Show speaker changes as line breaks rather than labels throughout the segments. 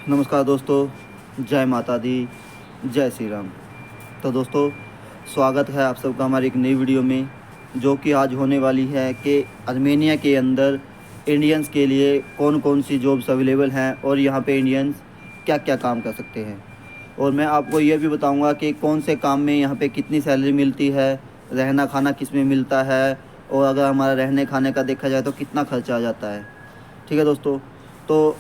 नमस्कार दोस्तों, जय माता दी, जय श्री राम। तो दोस्तों, स्वागत है आप सबका हमारी एक नई वीडियो में, जो कि आज होने वाली है कि आर्मेनिया के अंदर इंडियंस के लिए कौन कौन सी जॉब्स अवेलेबल हैं और यहाँ पे इंडियंस क्या क्या काम कर सकते हैं। और मैं आपको ये भी बताऊँगा कि कौन से काम में यहाँ पे कितनी सैलरी मिलती है, रहना खाना किस में मिलता है, और अगर हमारा रहने खाने का देखा जाए तो कितना खर्चा आ जाता है। ठीक है दोस्तों, तो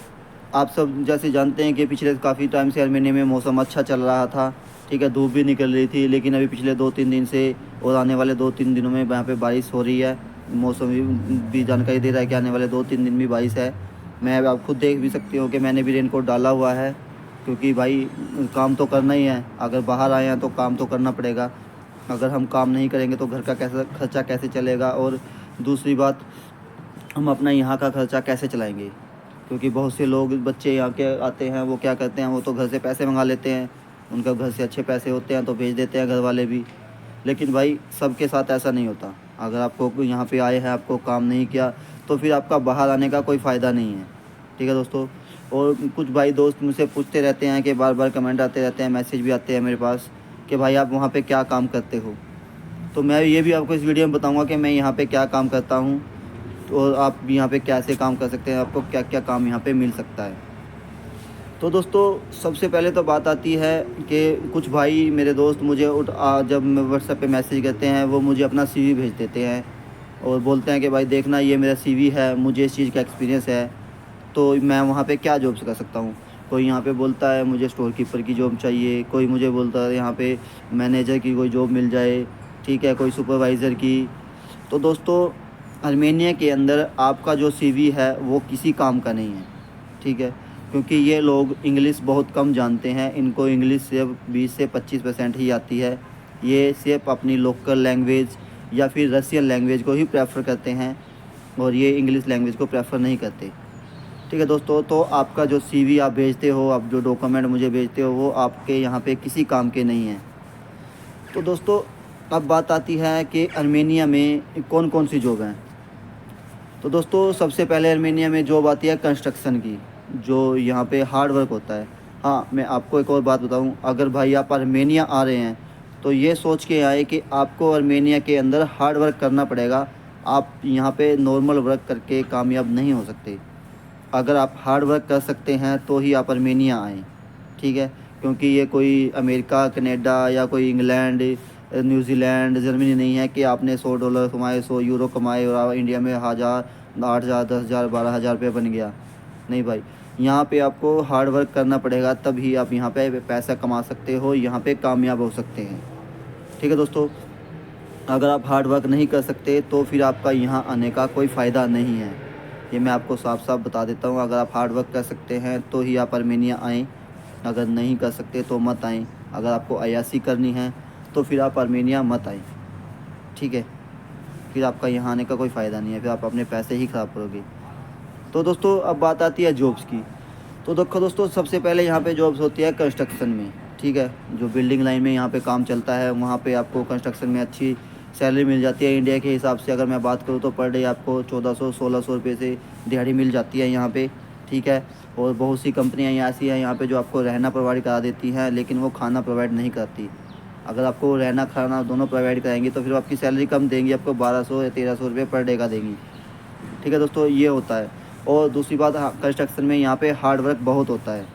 आप सब जैसे जानते हैं कि पिछले काफ़ी टाइम से आर्मेनिया में मौसम अच्छा चल रहा था। ठीक है, धूप भी निकल रही थी, लेकिन अभी पिछले 2-3 दिन से और आने वाले 2-3 दिनों में यहाँ पे बारिश हो रही है। मौसम भी जानकारी दे रहा है कि आने वाले 2-3 दिन भी बारिश है। मैं आप खुद देख भी सकते हो कि मैंने भी रेनकोट डाला हुआ है, क्योंकि भाई काम तो करना ही है। अगर बाहर आए हैं तो काम तो करना पड़ेगा। अगर हम काम नहीं करेंगे तो घर का कैसा खर्चा कैसे चलेगा, और दूसरी बात, हम अपना यहाँ का खर्चा कैसे चलाएंगे। क्योंकि बहुत से लोग बच्चे यहाँ के आते हैं, वो क्या करते हैं, वो तो घर से पैसे मंगा लेते हैं। उनका घर से अच्छे पैसे होते हैं तो भेज देते हैं घर वाले भी। लेकिन भाई सबके साथ ऐसा नहीं होता। अगर आपको यहाँ पे आए हैं, आपको काम नहीं किया, तो फिर आपका बाहर आने का कोई फ़ायदा नहीं है। ठीक है दोस्तों। और कुछ भाई दोस्त मुझसे पूछते रहते हैं कि बार बार कमेंट आते रहते हैं, मैसेज भी आते हैं मेरे पास कि भाई आप वहाँ पे क्या काम करते हो। तो मैं ये भी आपको इस वीडियो में बताऊँगा कि मैं यहाँ पे क्या काम करता हूँ, और आप यहाँ पे कैसे काम कर सकते हैं, आपको क्या क्या काम यहाँ पे मिल सकता है। तो दोस्तों, सबसे पहले तो बात आती है कि कुछ भाई मेरे दोस्त मुझे जब व्हाट्सएप पे मैसेज करते हैं, वो मुझे अपना सीवी भेज देते हैं और बोलते हैं कि भाई देखना, ये मेरा सीवी है, मुझे इस चीज़ का एक्सपीरियंस है, तो मैं वहाँ पे क्या जॉब्स कर सकता हूँ। कोई यहाँ पे बोलता है मुझे स्टोर कीपर की जॉब चाहिए, कोई मुझे बोलता है यहाँ पे मैनेजर की कोई जॉब मिल जाए, ठीक है, कोई सुपरवाइज़र की। तो दोस्तों, आर्मेनिया के अंदर आपका जो सीवी है वो किसी काम का नहीं है। ठीक है, क्योंकि ये लोग इंग्लिश बहुत कम जानते हैं, इनको इंग्लिश सिर्फ 20 से 25% ही आती है। ये सिर्फ अपनी लोकल लैंग्वेज या फिर रशियन लैंग्वेज को ही प्रेफर करते हैं, और ये इंग्लिश लैंग्वेज को प्रेफर नहीं करते। ठीक है दोस्तों, तो आपका जो सीवी आप भेजते हो, आप जो डॉक्यूमेंट मुझे भेजते हो, वो आपके यहाँ पे किसी काम के नहीं हैं। तो दोस्तों, अब बात आती है कि आर्मेनिया में कौन कौन सी जॉब हैं। तो दोस्तों, सबसे पहले आर्मेनिया में जॉब आती है कंस्ट्रक्शन की, जो यहाँ पे हार्ड वर्क होता है। हाँ, मैं आपको एक और बात बताऊँ, अगर भाई आप आर्मेनिया आ रहे हैं तो ये सोच के आए कि आपको आर्मेनिया के अंदर हार्ड वर्क करना पड़ेगा। आप यहाँ पे नॉर्मल वर्क करके कामयाब नहीं हो सकते। अगर आप हार्ड वर्क कर सकते हैं तो ही आप आर्मेनिया आएँ। ठीक है, क्योंकि ये कोई अमेरिका, कनाडा या कोई इंग्लैंड, न्यूजीलैंड, जर्मनी नहीं है कि आपने $100 कमाए, 100 यूरो कमाए और आप इंडिया में 1000, 8000, 10,000, 12,000 रुपये बन गया। नहीं भाई, यहाँ पे आपको हार्ड वर्क करना पड़ेगा, तभी आप यहाँ पे पैसा कमा सकते हो, यहाँ पे कामयाब हो सकते हैं। ठीक है दोस्तों, अगर आप हार्ड वर्क नहीं कर सकते तो फिर आपका यहाँ आने का कोई फ़ायदा नहीं है। ये मैं आपको साफ साफ बता देता हूँ। अगर आप हार्ड वर्क कर सकते हैं तो ही आप आर्मेनिया आएँ, अगर नहीं कर सकते तो मत आएँ। अगर आपको अयासी करनी है तो फिर आप आर्मेनिया मत आएँ। ठीक है, फिर आपका यहाँ आने का कोई फ़ायदा नहीं है, फिर आप अपने पैसे ही ख़राब करोगे। तो दोस्तों, अब बात आती है जॉब्स की। तो देखो दोस्तों, सबसे पहले यहाँ पे जॉब्स होती है कंस्ट्रक्शन में। ठीक है, जो बिल्डिंग लाइन में यहाँ पे काम चलता है, वहाँ पे आपको कंस्ट्रक्शन में अच्छी सैलरी मिल जाती है। इंडिया के हिसाब से अगर मैं बात करूँ तो पर डे आपको 1400-1600 रुपये से दिहाड़ी मिल जाती है यहाँ पे। ठीक है, और बहुत सी कंपनियाँ यहाँ ऐसी हैं यहाँ पे जो आपको रहना प्रोवाइड करा देती हैं, लेकिन वो खाना प्रोवाइड नहीं करती। अगर आपको रहना खाना दोनों प्रोवाइड कराएंगी तो फिर आपकी सैलरी कम देंगी, आपको 1200 या 1300 रुपये पर डे का देंगी। ठीक है दोस्तों, ये होता है। और दूसरी बात, कंस्ट्रक्शन में यहाँ पे हार्ड वर्क बहुत होता है।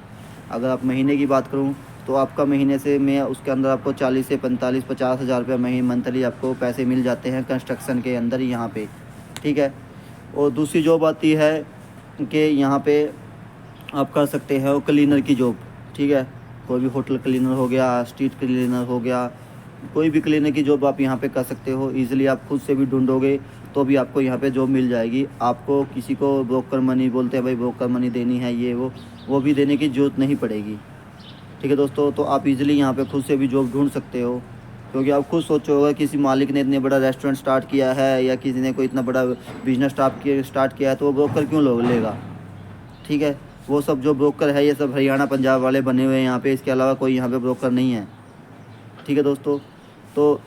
अगर आप महीने की बात करूँ तो आपका महीने से मैं उसके अंदर आपको 40 से 45-50 हज़ार रुपये महीने मंथली आपको पैसे मिल जाते हैं कंस्ट्रक्शन के अंदर ही यहाँ पे। ठीक है, और दूसरी जॉब आती है कि यहाँ पे आप कर सकते हैं वो क्लीनर की जॉब। ठीक है, कोई भी होटल क्लीनर हो गया, स्ट्रीट क्लीनर हो गया, कोई भी क्लीनर की जॉब आप यहाँ पे कर सकते हो। ईज़िली आप खुद से भी ढूंढोगे तो भी आपको यहाँ पे जॉब मिल जाएगी। आपको किसी को ब्रोकर मनी, बोलते हैं भाई ब्रोकर मनी देनी है, ये वो भी देने की ज़रूरत नहीं पड़ेगी। ठीक है दोस्तों, तो आप इजीली यहाँ पे खुद से भी जॉब ढूंढ सकते हो। क्योंकि आप खुद सोचोगे, किसी मालिक ने इतने बड़ा रेस्टोरेंट स्टार्ट किया है या किसी ने कोई इतना बड़ा बिजनेस स्टार्ट किया है, तो वो ब्रोकर क्यों लेगा। ठीक है, वो सब जो ब्रोकर है ये सब हरियाणा पंजाब वाले बने हुए हैं यहाँ पे, इसके अलावा कोई यहाँ पे ब्रोकर नहीं है। ठीक है दोस्तों, तो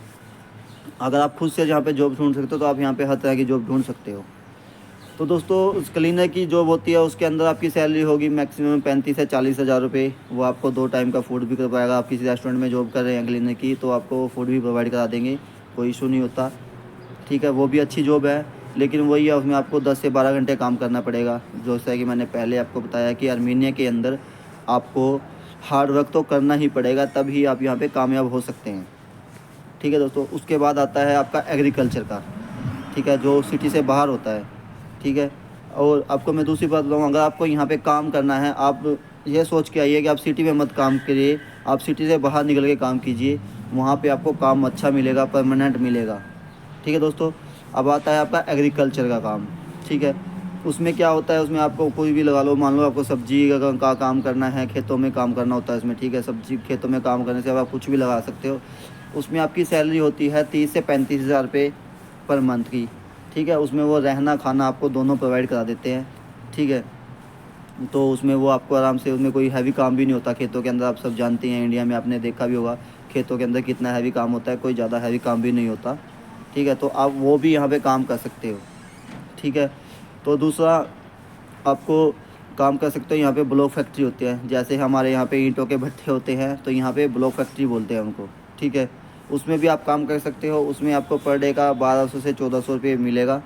अगर आप खुद से यहाँ पे जॉब ढूंढ सकते हो तो आप यहाँ पे हर तरह की जॉब ढूंढ सकते हो। तो दोस्तों उस क्लीनर की जॉब होती है, उसके अंदर आपकी सैलरी होगी मैक्सिमम 35 से 40 हज़ार रुपये। वो आपको 2 टाइम का फूड भी करवाएगा। आप किसी रेस्टोरेंट में जॉब कर रहे हैं क्लीनर की, तो आपको फूड भी प्रोवाइड करा देंगे, कोई इशू नहीं होता। ठीक है, वो भी अच्छी जॉब है, लेकिन वही है उसमें आपको 10 से 12 घंटे काम करना पड़ेगा। जैसा कि मैंने पहले आपको बताया कि आर्मेनिया के अंदर आपको हार्ड वर्क तो करना ही पड़ेगा, तभी आप यहाँ पे कामयाब हो सकते हैं। ठीक है दोस्तों, उसके बाद आता है आपका एग्रीकल्चर का। ठीक है, जो सिटी से बाहर होता है। ठीक है, और आपको मैं दूसरी बात बताऊँ, अगर आपको यहाँ पे काम करना है, आप ये सोच के आइए कि आप सिटी में मत काम करिए, आप सिटी से बाहर निकल के काम कीजिए। वहाँ पे आपको काम अच्छा मिलेगा, परमानेंट मिलेगा। ठीक है दोस्तों, अब आता है आपका एग्रीकल्चर का काम। ठीक है, उसमें क्या होता है, उसमें आपको कोई भी लगा लो, मान लो आपको सब्जी का काम करना है, खेतों में काम करना होता है इसमें। ठीक है, सब्जी खेतों में काम करने से अब आप कुछ भी लगा सकते हो। उसमें आपकी सैलरी होती है 30 से 35 हज़ार रुपये पर मंथ की। ठीक है, उसमें वो रहना खाना आपको दोनों प्रोवाइड करा देते हैं। ठीक है, तो उसमें वो आपको आराम से, उसमें कोई हैवी काम भी नहीं होता खेतों के अंदर। आप सब जानते हैं, इंडिया में आपने देखा भी होगा खेतों के अंदर कितना हैवी काम होता है, कोई ज़्यादा हैवी काम भी नहीं होता। ठीक है, तो आप वो भी यहाँ पे काम कर सकते हो। ठीक है, तो दूसरा आपको काम कर सकते हो, यहाँ पे ब्लॉक फैक्ट्री होती है। जैसे हमारे यहाँ पे ईंटों के भट्ठे होते हैं, तो यहाँ पे ब्लॉक फैक्ट्री बोलते हैं उनको। ठीक है, उसमें भी आप काम कर सकते हो। उसमें आपको पर डे का 1200 से 1400 रुपये मिलेगा।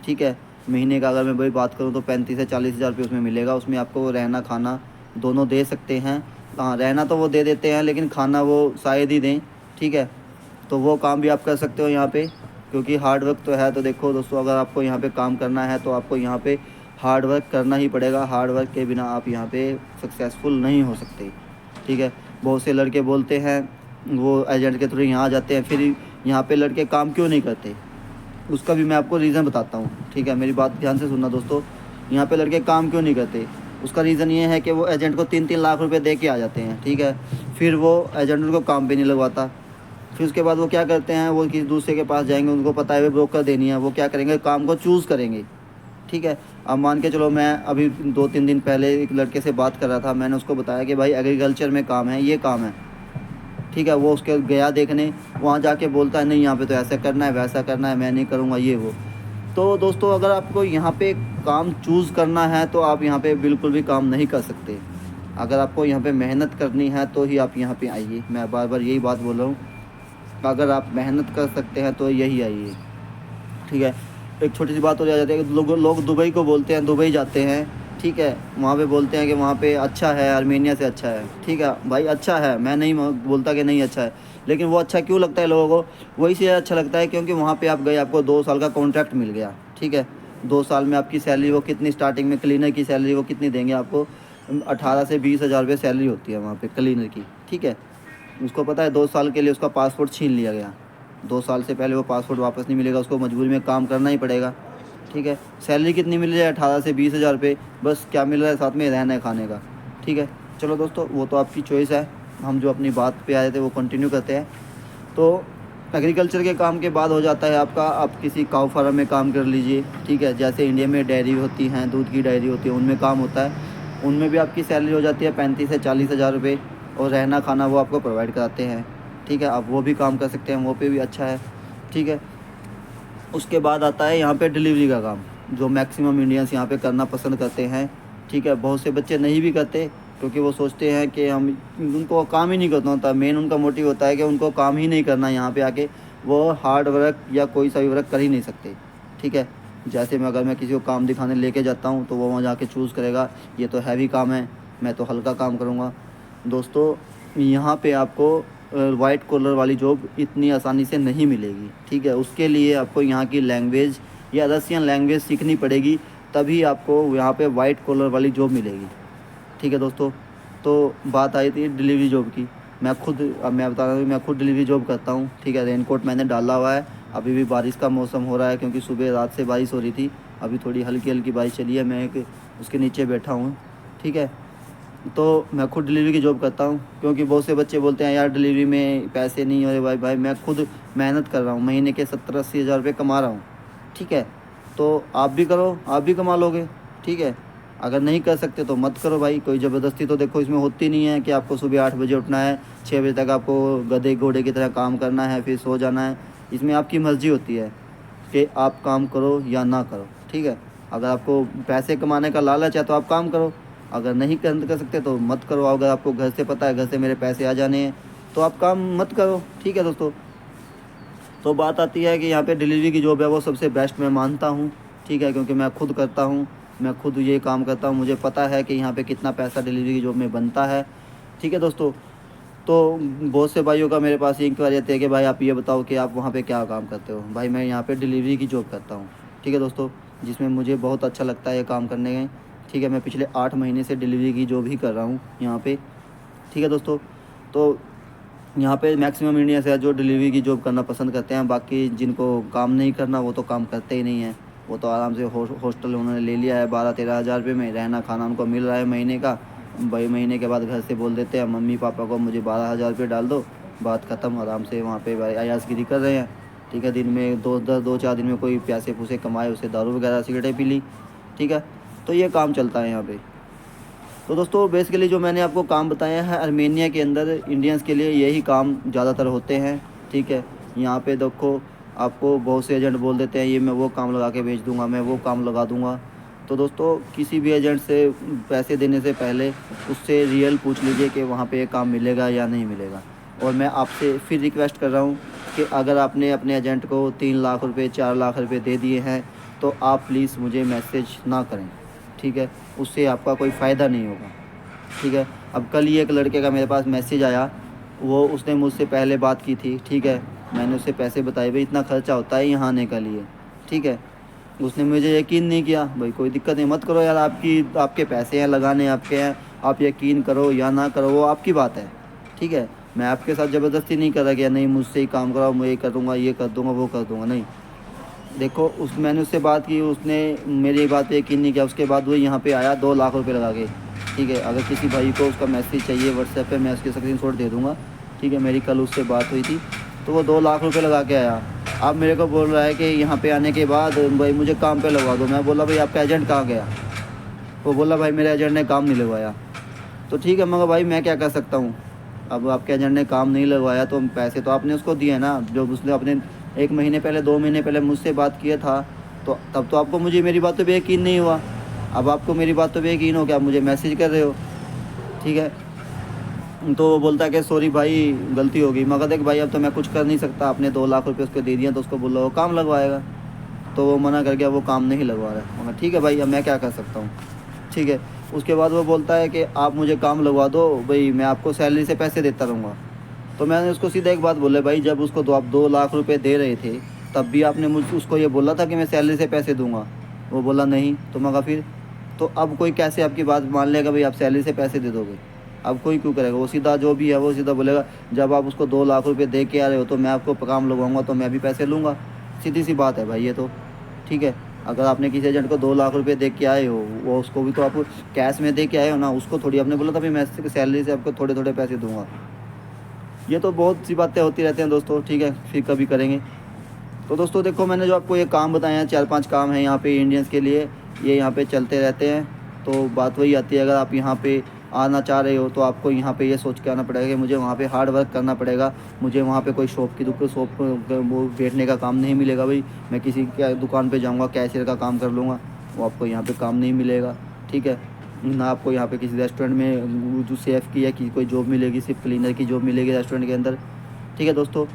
ठीक है, महीने का अगर मैं वही बात करूँ तो 35 से 40 हज़ार रुपये उसमें मिलेगा। उसमें आपको रहना खाना दोनों दे सकते हैं। हाँ, रहना तो वो दे देते हैं, लेकिन खाना वो शायद ही दें। ठीक है, तो वो काम भी आप कर सकते हो यहाँ पे, क्योंकि हार्ड वर्क तो है। तो देखो दोस्तों, अगर आपको यहाँ पे काम करना है तो आपको यहाँ पे हार्ड वर्क करना ही पड़ेगा। हार्ड वर्क के बिना आप यहाँ पे सक्सेसफुल नहीं हो सकते। ठीक है, बहुत से लड़के बोलते हैं वो एजेंट के थ्रू यहाँ आ जाते हैं, फिर यहाँ पे लड़के काम क्यों नहीं करते, उसका भी मैं आपको रीज़न बताता हूँ। ठीक है, मेरी बात ध्यान से सुनना दोस्तों। यहाँ पे लड़के काम क्यों नहीं करते, उसका रीज़न ये है कि वो एजेंट को 3-3 लाख रुपए दे के आ जाते हैं। ठीक है, फिर वो एजेंट उनको काम पे नहीं लगवाता। फिर उसके बाद वो क्या करते हैं, वो किसी दूसरे के पास जाएंगे, उनको पता है वे ब्रोकर देनी है, वो क्या करेंगे, काम को चूज़ करेंगे। ठीक है, अब मान के चलो, मैं अभी 2-3 दिन पहले एक लड़के से बात कर रहा था। मैंने उसको बताया कि भाई एग्रीकल्चर में काम है, ये काम है। ठीक है, वो उसके गया देखने, वहाँ जाके बोलता है नहीं यहाँ पे तो ऐसा करना है, वैसा करना है, मैं नहीं करूँगा ये वो। तो दोस्तों, अगर आपको यहाँ पे काम चूज़ करना है तो आप यहाँ पे बिल्कुल भी काम नहीं कर सकते। अगर आपको यहाँ पे मेहनत करनी है तो ही आप यहाँ पे आइए। मैं बार बार यही बात बोल रहा हूँ, अगर आप मेहनत कर सकते हैं तो यही आइए। ठीक है, एक छोटी सी बात हो जाती है कि लोग दुबई को बोलते हैं, दुबई जाते हैं। ठीक है, वहाँ पे बोलते हैं कि वहाँ पे अच्छा है, आर्मेनिया से अच्छा है। ठीक है भाई, अच्छा है, मैं नहीं बोलता कि नहीं अच्छा है, लेकिन वो अच्छा क्यों लगता है लोगों को, वही से अच्छा लगता है क्योंकि वहाँ पे आप गए, आपको 2 साल का कॉन्ट्रैक्ट मिल गया। ठीक है, 2 साल में आपकी सैलरी वो कितनी, स्टार्टिंग में क्लीनर की सैलरी वो कितनी देंगे आपको, 18 से 20 हज़ार रुपये सैलरी होती है वहाँ पे क्लीनर की। ठीक है, उसको पता है 2 साल के लिए उसका पासपोर्ट छीन लिया गया। 2 साल से पहले वो पासपोर्ट वापस नहीं मिलेगा, उसको मजबूरी में काम करना ही पड़ेगा। ठीक है, सैलरी कितनी मिल रही है, 18 से 20 हज़ार रुपये, बस क्या मिल रहा है, साथ में रहना है खाने का। ठीक है, चलो दोस्तों, वो तो आपकी चॉइस है। हम जो अपनी बात पे आए थे वो कंटिन्यू करते हैं। तो एग्रीकल्चर के काम के बाद हो जाता है आपका, आप किसी काऊ फार्म में काम कर लीजिए। ठीक है, जैसे इंडिया में डेयरी होती हैं, दूध की डेयरी होती है, उनमें काम होता है। उनमें भी आपकी सैलरी हो जाती है 35 से 40 हज़ार रुपये, और रहना खाना वो आपको प्रोवाइड कराते हैं। ठीक है, आप वो भी काम कर सकते हैं, वो पे भी अच्छा है। ठीक है, उसके बाद आता है यहाँ पे डिलीवरी का काम, जो मैक्सिमम इंडियंस यहाँ पे करना पसंद करते हैं। ठीक है, बहुत से बच्चे नहीं भी करते, क्योंकि वो सोचते हैं कि हम, उनको काम ही नहीं करना होता। मेन उनका मोटिव होता है कि उनको काम ही नहीं करना, यहाँ पे आके वो हार्ड वर्क या कोई सा भी वर्क कर ही नहीं सकते। ठीक है, जैसे मैं, अगर मैं किसी को काम दिखाने लेके जाता हूँ तो वो वहाँ जाके चूज़ करेगा ये तो हैवी काम है, मैं तो हल्का काम करूँगा। दोस्तों, यहाँ पे आपको वाइट कॉलर वाली जॉब इतनी आसानी से नहीं मिलेगी। ठीक है, उसके लिए आपको यहाँ की लैंग्वेज या रसियन लैंग्वेज सीखनी पड़ेगी, तभी आपको यहाँ पे वाइट कॉलर वाली जॉब मिलेगी। ठीक है दोस्तों, तो बात आई थी डिलीवरी जॉब की। मैं बता रहा हूँ, मैं खुद डिलीवरी जॉब करता हूँ। ठीक है, रेनकोट मैंने डाला हुआ है। अभी भी बारिश का मौसम हो रहा है, क्योंकि सुबह रात से बारिश हो रही थी, अभी थोड़ी हल्की हल्की बारिश चली है। मैं एक उसके नीचे बैठा हूँ। ठीक है, तो मैं खुद डिलीवरी की जॉब करता हूँ, क्योंकि बहुत से बच्चे बोलते हैं यार डिलीवरी में पैसे नहीं हो रहे। भाई मैं खुद मेहनत कर रहा हूँ, महीने के 70-80 हज़ार रुपये कमा रहा हूँ। ठीक है, तो आप भी करो, आप भी कमा लोगे। ठीक है, अगर नहीं कर सकते तो मत करो भाई, कोई ज़बरदस्ती तो देखो इसमें होती नहीं है कि आपको सुबह 8 बजे उठना है, 6 बजे तक आपको गधे घोड़े की तरह काम करना है, फिर सो जाना है। इसमें आपकी मर्ज़ी होती है कि आप काम करो या ना करो। ठीक है, अगर आपको पैसे कमाने का लालच है तो आप काम करो, अगर नहीं कर सकते तो मत करो। अगर आपको घर से पता है घर से मेरे पैसे आ जाने हैं तो आप काम मत करो, ठीक है दोस्तों। तो बात आती है कि यहाँ पे डिलीवरी की जॉब है वो सबसे बेस्ट मैं मानता हूँ, ठीक है, क्योंकि मैं खुद करता हूँ, मैं खुद ये काम करता हूँ, मुझे पता है कि यहाँ पे कितना पैसा डिलीवरी की जॉब में बनता है, ठीक है दोस्तों। तो बहुत से भाइयों का मेरे पास ये इंक्वायरी आती है कि भाई आप ये बताओ कि आप वहाँ पे क्या काम करते हो। भाई मैं यहाँ पे डिलीवरी की जॉब करता हूँ, ठीक है दोस्तों, जिसमें मुझे बहुत अच्छा लगता है ये काम करने में, ठीक है। मैं पिछले 8 महीने से डिलीवरी की जॉब ही कर रहा हूँ यहाँ पे, ठीक है दोस्तों। तो यहाँ पे मैक्सिमम इंडियंस है जो डिलीवरी की जॉब करना पसंद करते हैं, बाकी जिनको काम नहीं करना वो तो काम करते ही नहीं हैं। वो तो आराम से हॉस्टल उन्होंने ले लिया है 12-13 हज़ार रुपये में, रहना खाना उनको मिल रहा है महीने का। भाई महीने के बाद घर से बोल देते हैं मम्मी पापा को मुझे 12,000 रुपये डाल दो, बात ख़त्म। आराम से वहाँ पे भाई अयाज़गिरी कर रहे हैं, ठीक है। दिन में 2-4 दिन में कोई पैसे पूसे कमाए, उसे दारू वगैरह सिगरेटें पी ली, ठीक है। तो ये काम चलता है यहाँ पे। तो दोस्तों बेसिकली जो मैंने आपको काम बताया है आर्मेनिया के अंदर इंडियंस के लिए यही काम ज़्यादातर होते हैं, ठीक है। यहाँ पे देखो आपको बहुत से एजेंट बोल देते हैं ये मैं वो काम लगा के भेज दूँगा, मैं वो काम लगा दूँगा। तो दोस्तों किसी भी एजेंट से पैसे देने से पहले उससे रियल पूछ लीजिए कि वहाँ पे ये काम मिलेगा या नहीं मिलेगा। और मैं आपसे फिर रिक्वेस्ट कर रहा हूँ कि अगर आपने अपने एजेंट को 3 लाख रुपये 4 लाख रुपये दे दिए हैं तो आप प्लीज़ मुझे मैसेज ना करें, ठीक है। उससे आपका कोई फ़ायदा नहीं होगा, ठीक है। अब कल ही एक लड़के का मेरे पास मैसेज आया, वो उसने मुझसे पहले बात की थी, ठीक है। मैंने उससे पैसे बताए भाई इतना ख़र्चा होता है यहाँ आने के लिए, ठीक है। उसने मुझे यकीन नहीं किया। भाई कोई दिक्कत नहीं, मत करो यार, आपके पैसे हैं लगाने आपके हैं, आप यकीन करो या ना करो वो आपकी बात है, ठीक है। मैं आपके साथ ज़बरदस्ती नहीं कर रहा कि नहीं मुझसे ही काम कराओ, मैं ये कर दूँगा, ये कर दूँगा, वो कर दूँगा, नहीं। देखो मैंने उससे बात की, उसने मेरी बात पे यकीन नहीं किया। उसके बाद वो यहाँ पे आया 2 लाख रुपए लगा के, ठीक है। अगर किसी भाई को उसका मैसेज चाहिए व्हाट्सएप पे मैं उसके स्क्रीनशॉट दे दूँगा, ठीक है। मेरी कल उससे बात हुई थी, तो वो 2 लाख रुपए लगा के आया। अब मेरे को बोल रहा है कि यहाँ पे आने के बाद भाई मुझे काम पे लगवा दो। मैं बोला भाई आपका एजेंट कहाँ गया? वो बोला भाई मेरे एजेंट ने काम नहीं लगवाया। तो ठीक है, मगर भाई मैं क्या कर सकता हूँ? अब आपके एजेंट ने काम नहीं लगवाया तो पैसे तो आपने उसको दिए ना, जब उसने अपने 1 महीने पहले 2 महीने पहले मुझसे बात किया था, तो तब तो आपको मुझे मेरी बातों पे यकीन नहीं हुआ। अब आपको मेरी बातों पे यकीन हो गया, आप मुझे मैसेज कर रहे हो, ठीक है। तो वो बोलता है कि सॉरी भाई गलती हो गई। मगर देख भाई अब तो मैं कुछ कर नहीं सकता, आपने 2 लाख रुपये उसको दे दिया तो उसको बोला वो काम लगवाएगा, तो वो मना कर गया, वो काम नहीं लगवा रहा है। मगर ठीक है भाई अब मैं क्या कर सकता हूँ, ठीक है। उसके बाद वो बोलता है कि आप मुझे काम लगवा दो भाई, मैं आपको सैलरी से पैसे देता रहूँगा। तो मैंने उसको सीधा एक बात बोला, भाई जब उसको आप 2 लाख रुपए दे रहे थे तब भी आपने उसको ये बोला था कि मैं सैलरी से पैसे दूंगा। वो बोला नहीं, तो मगर फिर तो अब कोई कैसे आपकी बात मान लेगा भाई आप सैलरी से पैसे दे दोगे? अब कोई क्यों करेगा? वो सीधा जो भी है वो सीधा बोलेगा जब आप उसको 2 लाख रुपये दे के आ रहे हो तो मैं आपको काम लगवाऊँगा तो मैं भी पैसे लूँगा। सीधी सी बात है भाई ये तो, ठीक है। अगर आपने किसी एजेंट को 2 लाख रुपए दे के आए हो, वो उसको भी तो आप कैश में दे के आए हो ना, उसको थोड़ी आपने बोला था भाई मैं सैलरी से आपको थोड़े थोड़े पैसे दूंगा। ये तो बहुत सी बातें होती रहती हैं दोस्तों, ठीक है, फिर कभी करेंगे। तो दोस्तों देखो मैंने जो आपको ये काम बताए हैं 4-5 काम हैं यहाँ पे इंडियंस के लिए, ये यहाँ पे चलते रहते हैं। तो बात वही आती है, अगर आप यहाँ पे आना चाह रहे हो तो आपको यहाँ पे ये सोच के आना पड़ेगा कि मुझे वहाँ पे हार्ड वर्क करना पड़ेगा। मुझे वहाँ पे कोई शॉप वो बैठने का काम नहीं मिलेगा भाई, मैं किसी क्या दुकान पे जाऊँगा कैशियर का काम कर लूँगा, वो आपको यहाँ पे काम नहीं मिलेगा, ठीक है। ना आपको यहाँ पे किसी रेस्टोरेंट में जो सेफ़ की या की कोई जॉब मिलेगी, सिर्फ क्लीनर की जॉब मिलेगी रेस्टोरेंट के अंदर, ठीक है दोस्तों।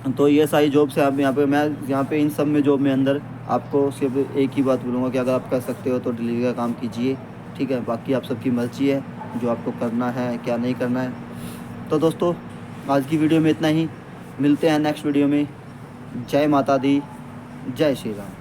तो ये सारी जॉब से आप मैं यहाँ पे इन सब में जॉब में अंदर आपको सिर्फ एक ही बात बोलूँगा कि अगर आप कर सकते हो तो डिलीवरी का काम कीजिए, ठीक है। बाकी आप सबकी मर्ज़ी है जो आपको करना है क्या नहीं करना है। तो दोस्तों आज की वीडियो में इतना ही, मिलते हैं नेक्स्ट वीडियो में। जय माता दी, जय श्री राम।